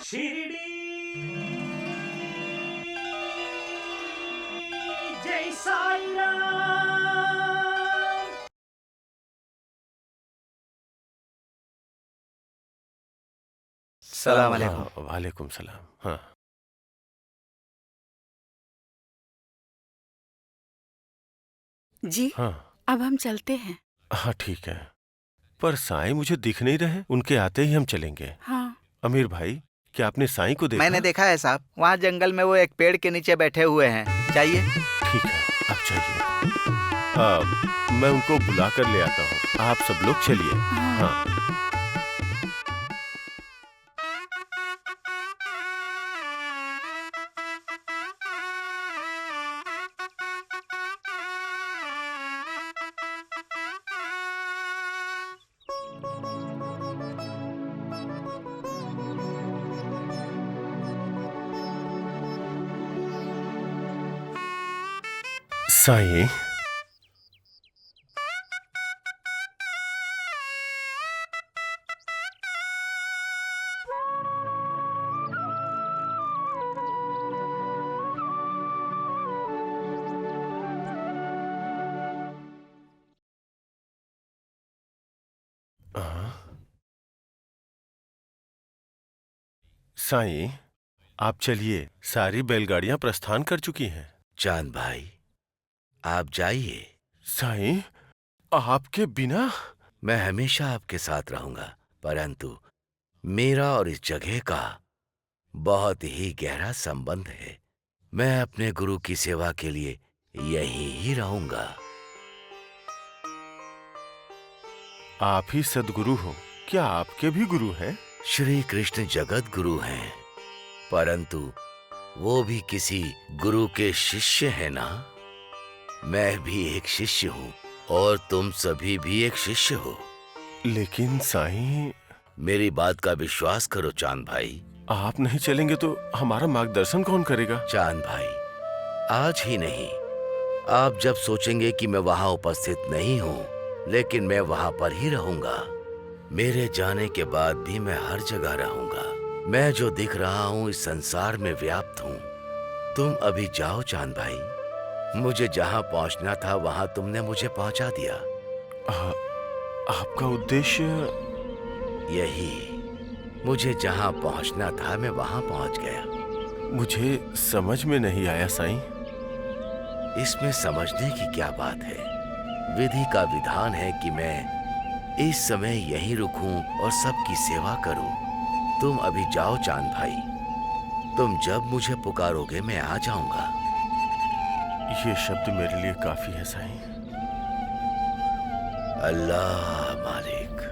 शिरडी जय साई राम। सलाम अलैकुम। वालेकुम सलाम। हाँ जी हाँ अब हम चलते हैं। हाँ ठीक है, पर साईं मुझे दिख नहीं रहे। उनके आते ही हम चलेंगे। हाँ अमीर भाई, क्या आपने साईं को देखा? मैंने देखा है साहब, वहाँ जंगल में वो एक पेड़ के नीचे बैठे हुए हैं। चाहिए? ठीक है, आप चाहिए। मैं उनको बुला कर ले आता हूँ। आप सब लोग चलिए। हाँ साईं, साईं आप चलिए, सारी बैलगाड़ियां प्रस्थान कर चुकी हैं। चांद भाई, आप जाइए। साईं, आपके बिना? मैं हमेशा आपके साथ रहूंगा, परंतु मेरा और इस जगह का बहुत ही गहरा संबंध है। मैं अपने गुरु की सेवा के लिए यहीं ही रहूंगा। आप ही सदगुरु हो। क्या आपके भी गुरु हैं? श्री कृष्ण जगत गुरु हैं, परंतु वो भी किसी गुरु के शिष्य हैं ना। मैं भी एक शिष्य हूँ और तुम सभी भी एक शिष्य हो। लेकिन साईं, मेरी बात का विश्वास करो चांद भाई। आप नहीं चलेंगे तो हमारा मार्गदर्शन कौन करेगा? चांद भाई, आज ही नहीं, आप जब सोचेंगे कि मैं वहां उपस्थित नहीं हूँ, लेकिन मैं वहां पर ही रहूंगा। मेरे जाने के बाद भी मैं हर जगह रहूंगा। मैं जो दिख रहा हूँ इस संसार में व्याप्त हूँ। तुम अभी जाओ चांद भाई। मुझे जहाँ पहुँचना था वहां तुमने मुझे पहुँचा दिया। आपका उद्देश्य? यही, मुझे जहाँ पहुँचना था मैं वहां पहुँच गया। मुझे समझ में नहीं आया साईं। इसमें समझने की क्या बात है? विधि का विधान है कि मैं इस समय यहीं रुकूं और सबकी सेवा करूं। तुम अभी जाओ चांद भाई। तुम जब मुझे पुकारोगे मैं आ जाऊंगा। ये शब्द मेरे लिए काफी है साईं। अल्लाह मालिक।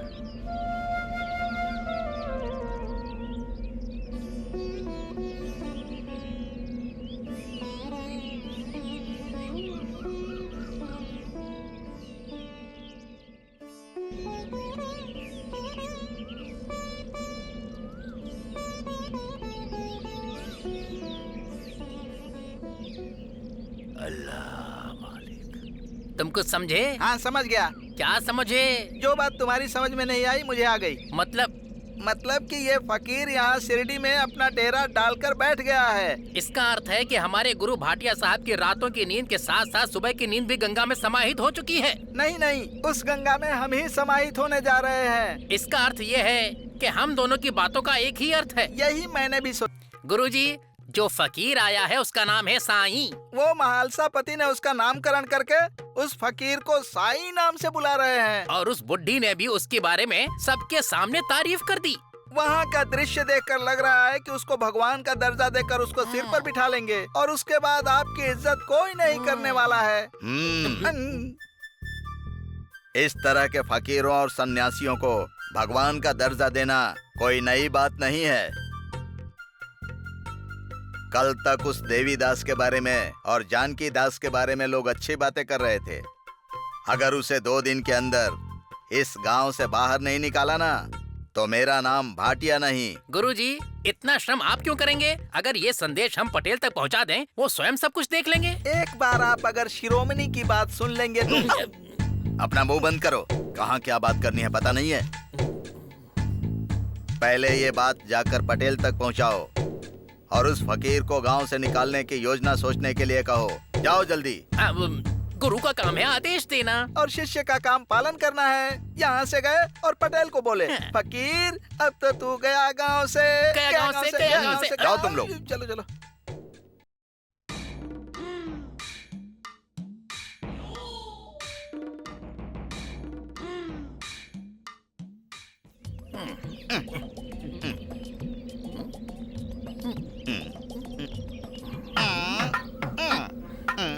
अल्लाह मालिक। तुम कुछ समझे? हाँ समझ गया। क्या समझे? जो बात तुम्हारी समझ में नहीं आई मुझे आ गई। मतलब कि ये फकीर यहाँ शिरडी में अपना डेरा डालकर बैठ गया है। इसका अर्थ है कि हमारे गुरु भाटिया साहब की रातों की नींद के साथ साथ सुबह की नींद भी गंगा में समाहित हो चुकी है। नहीं, उस गंगा में हम ही समाहित होने जा रहे हैं। इसका अर्थ ये है कि हम दोनों की बातों का एक ही अर्थ है। यही मैंने भी सोचा। गुरुजी, जो फकीर आया है उसका नाम है साईं। वो महालसा पति ने उसका नामकरण करके उस फकीर को साईं नाम से बुला रहे हैं। और उस बुड्ढी ने भी उसके बारे में सबके सामने तारीफ कर दी। वहाँ का दृश्य देखकर लग रहा है कि उसको भगवान का दर्जा देकर उसको सिर पर बिठा लेंगे और उसके बाद आपकी इज्जत कोई नहीं करने वाला है। इस तरह के फकीरों और सन्यासियों को भगवान का दर्जा देना कोई नई बात नहीं है। कल तक उस देवी दास के बारे में और जानकी दास के बारे में लोग अच्छी बातें कर रहे थे। अगर उसे 2 दिन के अंदर इस गांव से बाहर नहीं निकाला ना, तो मेरा नाम भाटिया नहीं। गुरुजी, इतना श्रम आप क्यों करेंगे? अगर ये संदेश हम पटेल तक पहुंचा दें, वो स्वयं सब कुछ देख लेंगे। एक बार आप अगर शिरोमणि की बात सुन लेंगे तो अपना मुंह बंद करो। कहाँ क्या बात करनी है पता नहीं है। पहले ये बात जाकर पटेल तक पहुंचाओ और उस फकीर को गांव से निकालने की योजना सोचने के लिए कहो। जाओ जल्दी। अब गुरु का काम है आदेश देना और शिष्य का काम पालन करना है। यहाँ से गए और पटेल को बोले, फकीर अब तो तू गया गांव से। गया गांव से। जाओ तुम लोग, चलो चलो।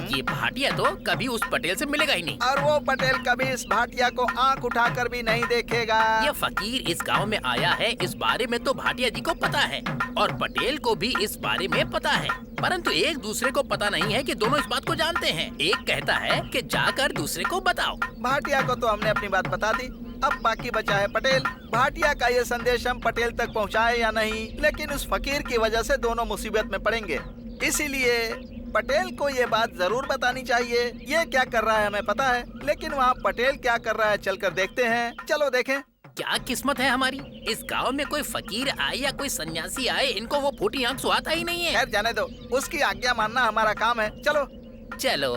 ये भाटिया तो कभी उस पटेल से मिलेगा ही नहीं। और वो पटेल कभी इस भाटिया को आंख उठाकर भी नहीं देखेगा। ये फकीर इस गांव में आया है, इस बारे में तो भाटिया जी को पता है और पटेल को भी इस बारे में पता है, परंतु एक दूसरे को पता नहीं है कि दोनों इस बात को जानते हैं। एक कहता है कि जाकर दूसरे को बताओ। भाटिया को तो हमने अपनी बात बता दी, अब बाकी बचा है पटेल। भाटिया का ये संदेश हम पटेल तक पहुंचाए या नहीं, लेकिन उस फकीर की वजह से दोनों मुसीबत में पड़ेंगे। इसीलिए पटेल को ये बात जरूर बतानी चाहिए। ये क्या कर रहा है हमें पता है, लेकिन वहाँ पटेल क्या कर रहा है चलकर देखते हैं। चलो देखें। क्या किस्मत है हमारी, इस गांव में कोई फकीर आए या कोई सन्यासी आए, इनको वो फूटी आंख सुहाता ही नहीं है। खैर जाने दो, उसकी आज्ञा मानना हमारा काम है। चलो चलो।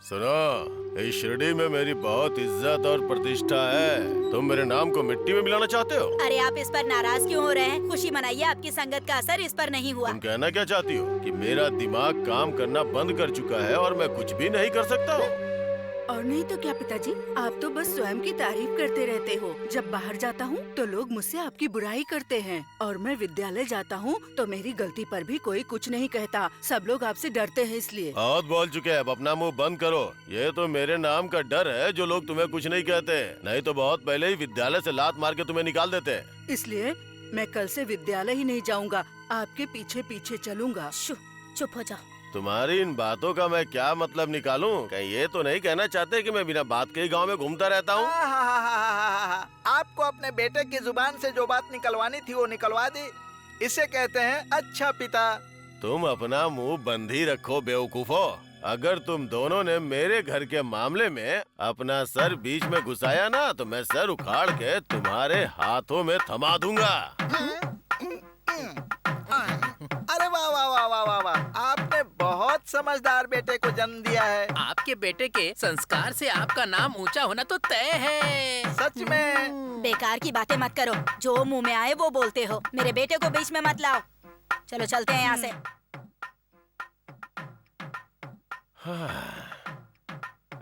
सुनो, इस शिरडी में मेरी बहुत इज्जत और प्रतिष्ठा है। तुम मेरे नाम को मिट्टी में मिलाना चाहते हो? अरे आप इस पर नाराज क्यों हो रहे हैं? खुशी मनाइए, आपकी संगत का असर इस पर नहीं हुआ। तुम कहना क्या चाहती हो कि मेरा दिमाग काम करना बंद कर चुका है और मैं कुछ भी नहीं कर सकता हूँ? और नहीं तो क्या पिताजी, आप तो बस स्वयं की तारीफ करते रहते हो। जब बाहर जाता हूँ तो लोग मुझसे आपकी बुराई करते हैं, और मैं विद्यालय जाता हूँ तो मेरी गलती पर भी कोई कुछ नहीं कहता। सब लोग आपसे डरते हैं इसलिए। बहुत बोल चुके हैं, अब अपना मुंह बंद करो। ये तो मेरे नाम का डर है जो लोग तुम्हें कुछ नहीं कहते, नहीं तो बहुत पहले ही विद्यालय से लात मार के तुम्हें निकाल देते। इसलिए मैं कल से विद्यालय ही नहीं जाऊँगा, आपके पीछे पीछे चलूंगा। चुप हो जाओ। तुम्हारी इन बातों का मैं क्या मतलब निकालूं? कहीं ये तो नहीं कहना चाहते कि मैं बिना बात के ही गांव में घूमता रहता हूँ? आपको अपने बेटे की जुबान से जो बात निकलवानी थी वो निकलवा दी। इसे कहते हैं अच्छा पिता। तुम अपना मुंह बंद ही रखो बेवकूफो। अगर तुम दोनों ने मेरे घर के मामले में अपना सर बीच में घुसाया ना, तो मैं सर उखाड़ के तुम्हारे हाथों में थमा दूंगा। अरे वाह वाह वाह वाह वाह वाह, आपने बहुत समझदार बेटे को जन्म दिया है। आपके बेटे के संस्कार से आपका नाम ऊंचा होना तो तय है। सच में। बेकार की बातें मत करो, जो मुंह में आए वो बोलते हो। मेरे बेटे को बीच में मत लाओ। चलो चलते हैं यहाँ से।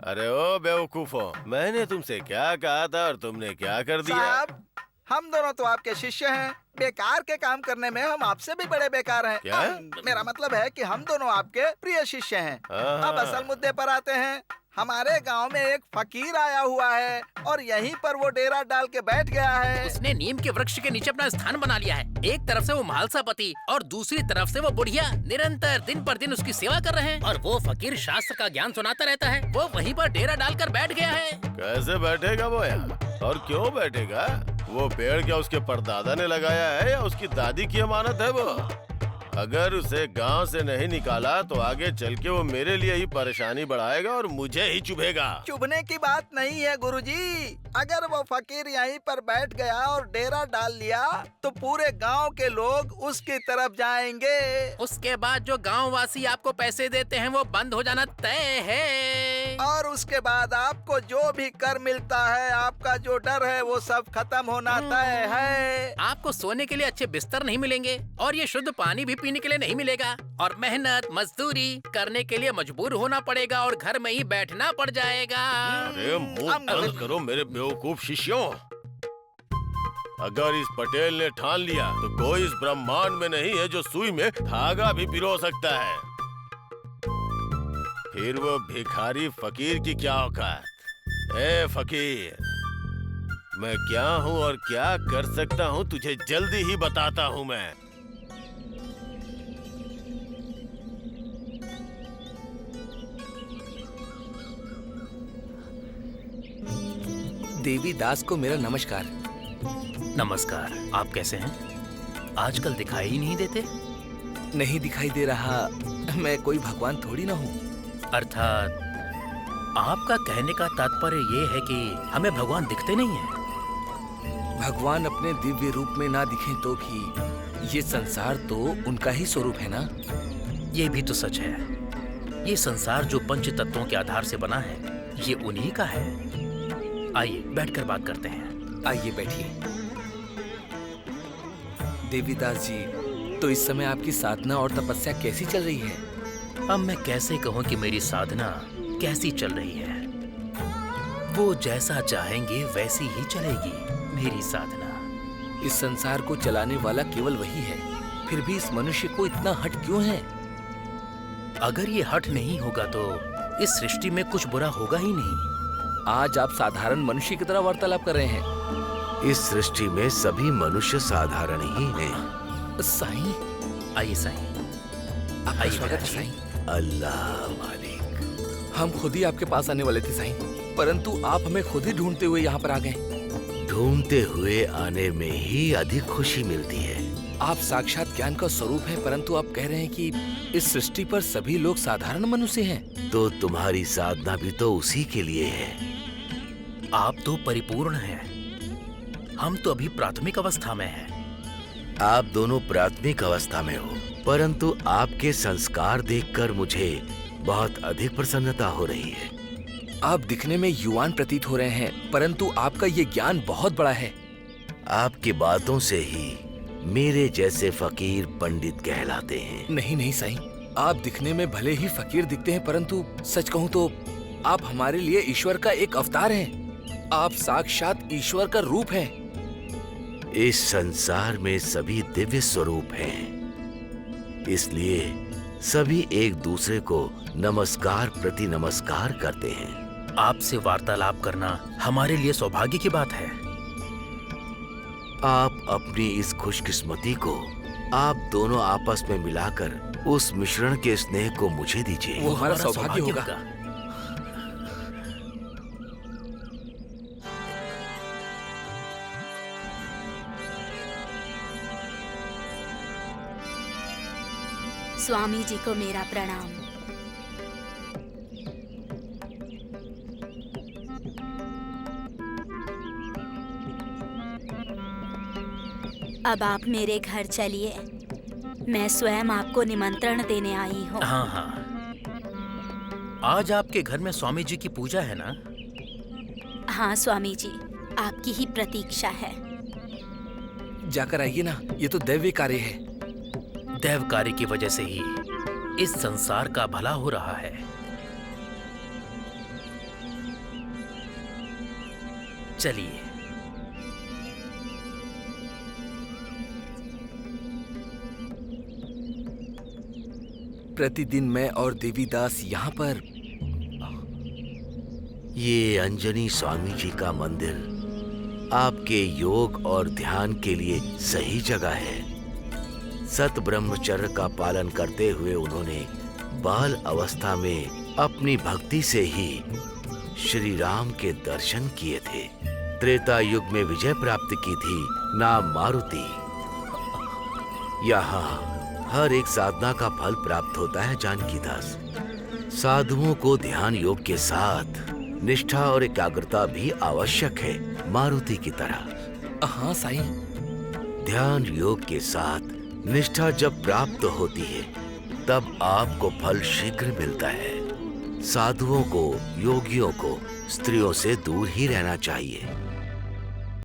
अरे ओ बेवकूफो, मैंने तुमसे क्या कहा था और तुमने क्या कर दिया? साहब, हम दोनों तो आपके शिष्य हैं। बेकार के काम करने में हम आपसे भी बड़े बेकार हैं। क्या? मेरा मतलब है कि हम दोनों आपके प्रिय शिष्य हैं। अब असल मुद्दे पर आते हैं। हमारे गांव में एक फकीर आया हुआ है और यहीं पर वो डेरा डाल के बैठ गया है। उसने नीम के वृक्ष के नीचे अपना स्थान बना लिया है। एक तरफ से वो महालसापति और दूसरी तरफ से वो बुढ़िया निरंतर दिन पर दिन उसकी सेवा कर रहे हैं, और वो फकीर शास्त्र का ज्ञान सुनाता रहता है। वो वहीं पर डेरा डालकर बैठ गया है। कैसे बैठेगा वो यार, और क्यों बैठेगा? वो पेड़ क्या उसके परदादा ने लगाया है या उसकी दादी की अमानत है वो? अगर उसे गांव से नहीं निकाला तो आगे चल के वो मेरे लिए ही परेशानी बढ़ाएगा और मुझे ही चुभेगा। चुभने की बात नहीं है गुरुजी। अगर वो फकीर यहीं पर बैठ गया और डेरा डाल लिया तो पूरे गांव के लोग उसकी तरफ जाएंगे। उसके बाद जो गाँव वासी आपको पैसे देते हैं वो बंद हो जाना तय है। और उसके बाद आपको जो भी कर मिलता है, आपका जो डर है वो सब खत्म होना तय है। आपको सोने के लिए अच्छे बिस्तर नहीं मिलेंगे और ये शुद्ध पानी भी पीने के लिए नहीं मिलेगा, और मेहनत मजदूरी करने के लिए मजबूर होना पड़ेगा और घर में ही बैठना पड़ जाएगा। अरे मुंह बंद करो मेरे बेवकूफ शिष्यों। अगर इस पटेल ने ठान लिया तो कोई इस ब्रह्मांड में नहीं है जो सुई में धागा भी पिरो सकता है। फिर वो भिखारी फकीर की क्या औकात? ए फकीर, मैं क्या हूँ और क्या कर सकता हूँ तुझे जल्दी ही बताता हूँ मैं। देवी दास को मेरा नमस्कार। नमस्कार। आप कैसे हैं? आजकल दिखाई ही नहीं देते। नहीं दिखाई दे रहा? मैं कोई भगवान थोड़ी ना हूँ। अर्थात आपका कहने का तात्पर्य ये है कि हमें भगवान दिखते नहीं हैं? भगवान अपने दिव्य रूप में ना दिखें तो भी ये संसार तो उनका ही स्वरूप है ना। ये भी तो सच है। ये संसार जो पंच तत्वों के आधार से बना है, ये उन्हीं का है। आइए बैठकर बात करते हैं। आइए बैठिए। देवीदास जी, तो इस समय आपकी साधना और तपस्या कैसी चल रही है? अब मैं कैसे कहूँ कि मेरी साधना कैसी चल रही है? वो जैसा चाहेंगे वैसी ही चलेगी मेरी साधना। इस संसार को चलाने वाला केवल वही है, फिर भी इस मनुष्य को इतना हट क्यों है? अगर ये हट नहीं होगा तो इस सृष्टि में कुछ बुरा होगा ही नहीं। आज आप साधारण मनुष्य की तरह वार्तालाप कर रहे हैं। इस सृष्टि में सभी मनुष्य साधारण ही हैं। साईं, आइए साईं, आपका आइए स्वागत है महाराज। साईं। अल्लाह मालिक। हम खुद ही आपके पास आने वाले थे साईं, परंतु आप हमें खुद ही ढूंढते हुए यहाँ पर आ गए। ढूंढते हुए आने में ही अधिक खुशी मिलती है। आप साक्षात ज्ञान का स्वरूप हैं, परंतु आप कह रहे हैं कि इस सृष्टि पर सभी लोग साधारण मनुष्य हैं। तो तुम्हारी साधना भी तो उसी के लिए है। आप तो परिपूर्ण हैं, हम तो अभी प्राथमिक अवस्था में हैं। आप दोनों प्राथमिक अवस्था में हो, परंतु आपके संस्कार देखकर मुझे बहुत अधिक प्रसन्नता हो रही है। आप दिखने में युवान प्रतीत हो रहे हैं, परंतु आपका ये ज्ञान बहुत बड़ा है। आपकी बातों से ही मेरे जैसे फकीर पंडित कहलाते हैं। नहीं नहीं साईं, आप दिखने में भले ही फकीर दिखते हैं, परंतु सच कहूँ तो आप हमारे लिए ईश्वर का एक अवतार हैं। आप साक्षात ईश्वर का रूप हैं। इस संसार में सभी दिव्य स्वरूप हैं, इसलिए सभी एक दूसरे को नमस्कार प्रति नमस्कार करते हैं। आपसे वार्तालाप करना हमारे लिए सौभाग्य की बात है। आप अपनी इस खुशकिस्मती को आप दोनों आपस में मिलाकर उस मिश्रण के स्नेह को मुझे दीजिए। वो हमारा सौभाग्य होगा। स्वामी जी को मेरा प्रणाम। अब आप मेरे घर चलिए, मैं स्वयं आपको निमंत्रण देने आई हूँ। हाँ हाँ, आज आपके घर में स्वामी जी की पूजा है ना? हाँ स्वामी जी, आपकी ही प्रतीक्षा है। जाकर आइए ना, ये तो दैवीय कार्य है। दैव कार्य की वजह से ही इस संसार का भला हो रहा है। चलिए। प्रतिदिन मैं और देवीदास यहाँ पर। ये अंजनी स्वामी जी का मंदिर आपके योग और ध्यान के लिए सही जगह है। सत ब्रह्मचर्य का पालन करते हुए उन्होंने बाल अवस्था में अपनी भक्ति से ही श्री राम के दर्शन किए थे। त्रेता युग में विजय प्राप्त की थी, नाम मारुति। यहाँ हर एक साधना का फल प्राप्त होता है जानकी दास। साधुओं को ध्यान योग के साथ निष्ठा और एकाग्रता भी आवश्यक है, मारुति की तरह। हाँ साईं। ध्यान योग के साथ निष्ठा जब प्राप्त होती है तब आपको फल शीघ्र मिलता है। साधुओं को, योगियों को स्त्रियों से दूर ही रहना चाहिए।